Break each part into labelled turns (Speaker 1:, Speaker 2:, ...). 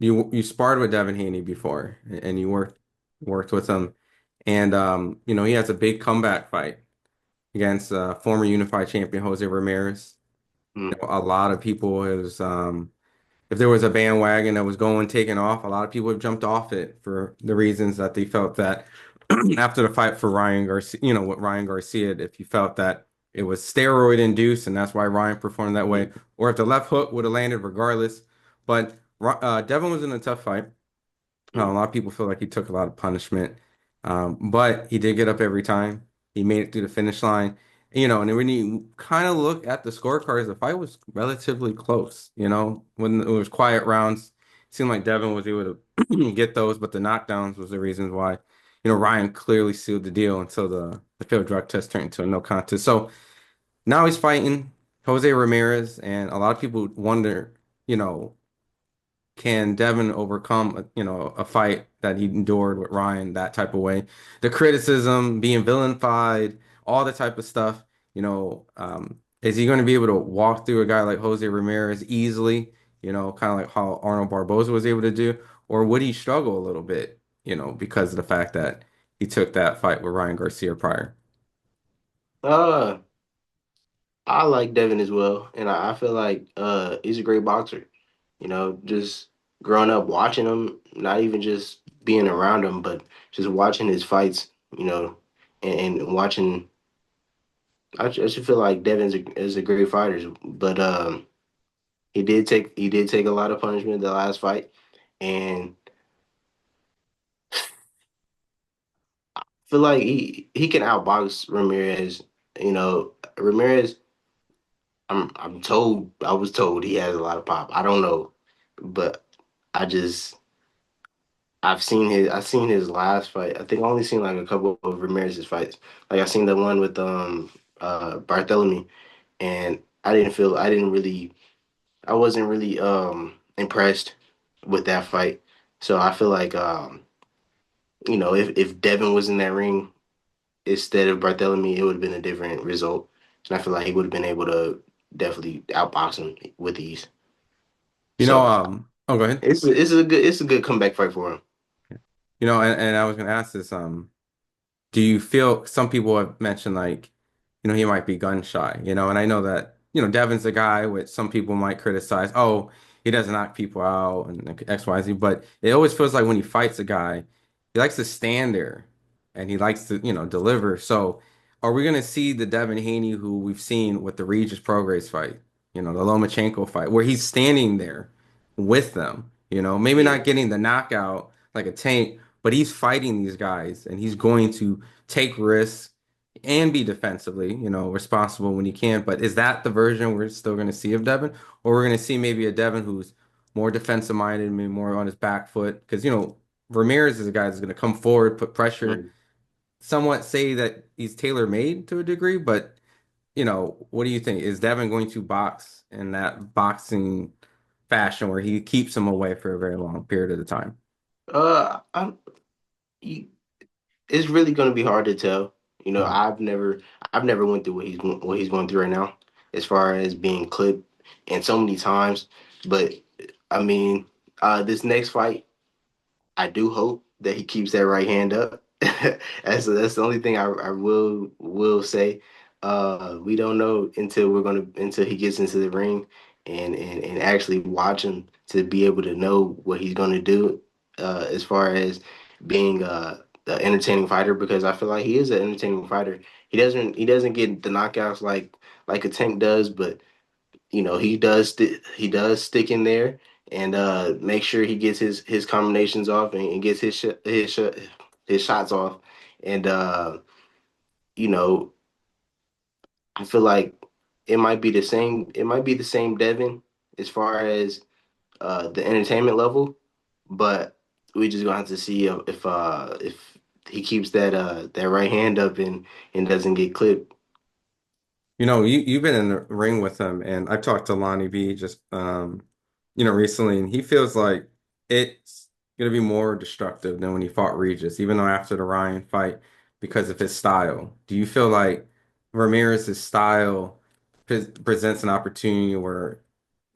Speaker 1: you sparred with Devin Haney before, and you worked with him, and he has a big comeback fight against former unified champion Jose Ramirez.
Speaker 2: Mm.
Speaker 1: A lot of people has if there was a bandwagon that was going taking off, a lot of people have jumped off it for the reasons that they felt that after the fight for Ryan Garcia, with Ryan Garcia, if you felt that it was steroid induced and that's why Ryan performed that way,
Speaker 2: Mm.
Speaker 1: or if the left hook would have landed regardless. But Devin was in a tough fight. A
Speaker 2: Mm.
Speaker 1: lot of people feel like he took a lot of punishment, but he did get up every time. He made it through the finish line. And then when you kind of look at the scorecards, the fight was relatively close. When it was quiet rounds, it seemed like Devin was able to get those, but the knockdowns was the reasons why. Ryan clearly sealed the deal until the failed drug test turned into a no contest. So now he's fighting Jose Ramirez, and a lot of people wonder, you know, can Devin overcome, a fight that he endured with Ryan that type of way? The criticism, being vilified, all the type of stuff, is he going to be able to walk through a guy like Jose Ramirez easily, kind of like how Arnold Barboza was able to do, or would he struggle a little bit, because of the fact that he took that fight with Ryan Garcia prior?
Speaker 2: Uh, I like Devin as well, and I feel like he's a great boxer. Just growing up watching him, not even just being around him, but just watching his fights. And watching. I should feel like Devin is a great fighter, but he did take a lot of punishment the last fight, and I feel like he can outbox Ramirez. Ramirez. I was told he has a lot of pop. I don't know, but I just I've seen his last fight. I think I only seen like a couple of Ramirez's fights. Like I seen the one with Bartholomew, and I wasn't really impressed with that fight. So I feel like if Devin was in that ring instead of Bartholomew, it would have been a different result. And I feel like he would have been able to definitely outbox him with ease. So
Speaker 1: Oh, go ahead.
Speaker 2: it's a good comeback fight for him.
Speaker 1: And I was going to ask this, do you feel some people have mentioned like, he might be gun shy, and I know that, Devin's a guy which some people might criticize, oh, he doesn't knock people out and like X, Y, Z, but it always feels like when he fights a guy, he likes to stand there and he likes to, deliver. So are we gonna see the Devin Haney who we've seen with the Regis Prograis fight, the Lomachenko fight, where he's standing there with them, maybe
Speaker 2: Yeah.
Speaker 1: not getting the knockout like a Tank, but he's fighting these guys and he's going to take risks and be defensively, responsible when he can. But is that the version we're still going to see of Devin? Or we're going to see maybe a Devin who's more defensive minded, maybe more on his back foot? Because, Ramirez is a guy that's going to come forward, put pressure,
Speaker 2: Mm.
Speaker 1: somewhat say that he's tailor made to a degree. But, what do you think? Is Devin going to box in that boxing fashion where he keeps him away for a very long period of time?
Speaker 2: I'm. you- It's really going to be hard to tell.
Speaker 1: Mhm.
Speaker 2: I've never went through what he's going through right now, as far as being clipped and so many times. But I mean, this next fight, I do hope that he keeps that right hand up. That's the only thing I will say. We don't know until he gets into the ring and actually watch him to be able to know what he's gonna do as far as being an entertaining fighter, because I feel like he is an entertaining fighter. He doesn't get the knockouts like a Tank does, but he does stick in there and make sure he gets his combinations off and gets his shots off. And you know, I feel like it might be the same Devin as far as the entertainment level, but we just gonna have to see if he keeps that right hand up and doesn't get clipped.
Speaker 1: You've been in the ring with him, and I talked to Lonnie B just recently, and he feels like it's gonna be more destructive than when he fought Regis, even though after the Ryan fight, because of his style. Do you feel like Ramirez's style presents an opportunity where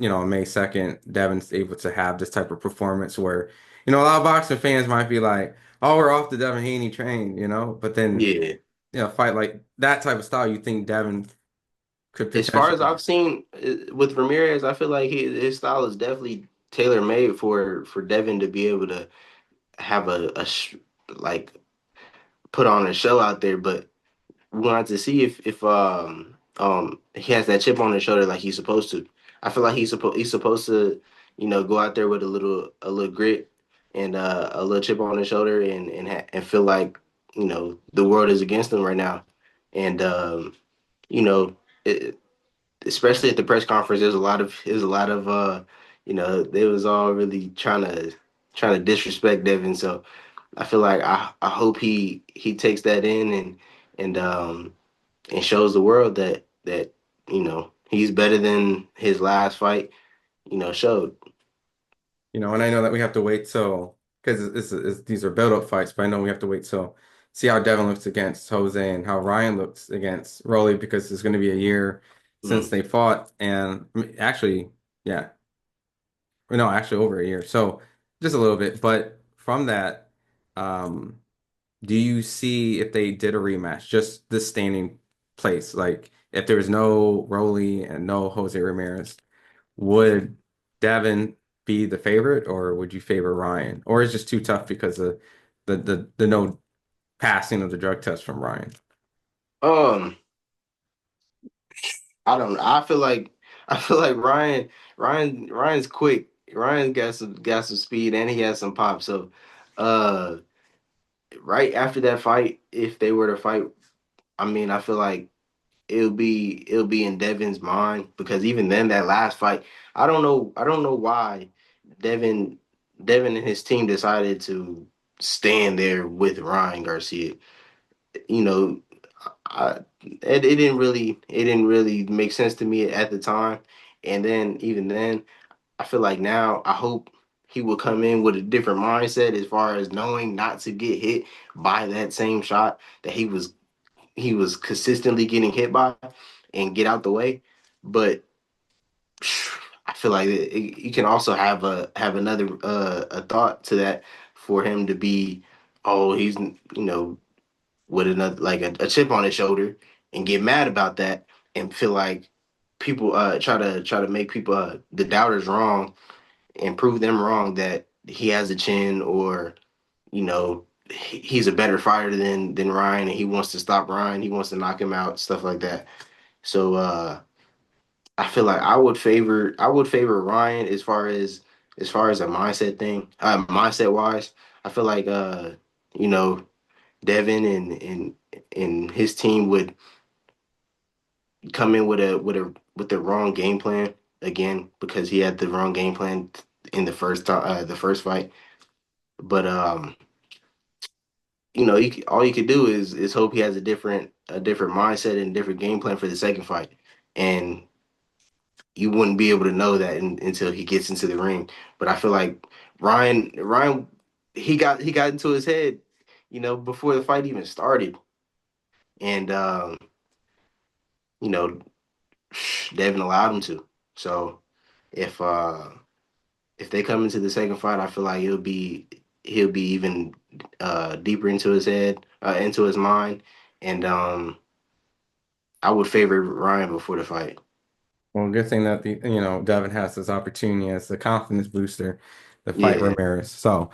Speaker 1: on May 2nd, Devin's able to have this type of performance where, a lot of boxing fans might be like, oh, we're off the Devin Haney train, but then,
Speaker 2: Yeah.
Speaker 1: fight like that type of style, you think Devin could
Speaker 2: As far as
Speaker 1: potentially.
Speaker 2: I've seen with Ramirez, I feel like his style is definitely tailor made for Devin to be able to have like put on a show out there. But we wanted to see if he has that chip on his shoulder like he's supposed to. I feel like he's supposed to go out there with a little grit and a little chip on his shoulder and feel like the world is against him right now. And you know. It, Especially at the press conference, there's a lot of they was all really trying to disrespect Devin. So I feel like I hope he takes that in and shows the world that he's better than his last fight showed.
Speaker 1: And I know that we have to wait till because these are build-up fights, but I know we have to wait till see how Devin looks against Jose and how Ryan looks against Rolly because it's going to be a year since
Speaker 2: Mm.
Speaker 1: they fought, and I mean, actually, yeah, or no, actually over a year, so just a little bit. But from that, um, do you see if they did a rematch, just the standing place, like if there was no Rolly and no Jose Ramirez? Would Devin be the favorite, or would you favor Ryan? Or is it just too tough because of the no passing of the drug test from Ryan?
Speaker 2: Um, I don't know. I feel like Ryan's quick. Ryan got some speed and he has some pop. So, uh, right after that fight, if they were to fight, I mean, I feel like it'll be in Devin's mind because even then that last fight, I don't know why Devin Devin and his team decided to stand there with Ryan Garcia. You know, it didn't really make sense to me at the time. And then even then, I feel like now I hope he will come in with a different mindset as far as knowing not to get hit by that same shot that he was consistently getting hit by and get out the way. But I feel like you can also have another a thought to that for him to be, oh, he's with another like a chip on his shoulder and get mad about that and feel like people try to make people the doubters wrong and prove them wrong that he has a chin or he's a better fighter than Ryan and he wants to stop Ryan, he wants to knock him out, stuff like that. So I feel like I would favor Ryan as far as a mindset thing, mindset wise. I feel like you know Devin and his team would come in with the wrong game plan again because he had the wrong game plan in the first fight. But all you could do is hope he has a different mindset and a different game plan for the second fight, and you wouldn't be able to know that until he gets into the ring. But I feel like Ryan, he got into his head, before the fight even started, and you know, Devin allowed him to. So if uh if they come into the second fight, I feel like he'll be even deeper into his head, into his mind, and I would favor Ryan before the fight.
Speaker 1: Well, good thing that Devin has this opportunity as the confidence booster to fight
Speaker 2: Yeah.
Speaker 1: Ramirez. So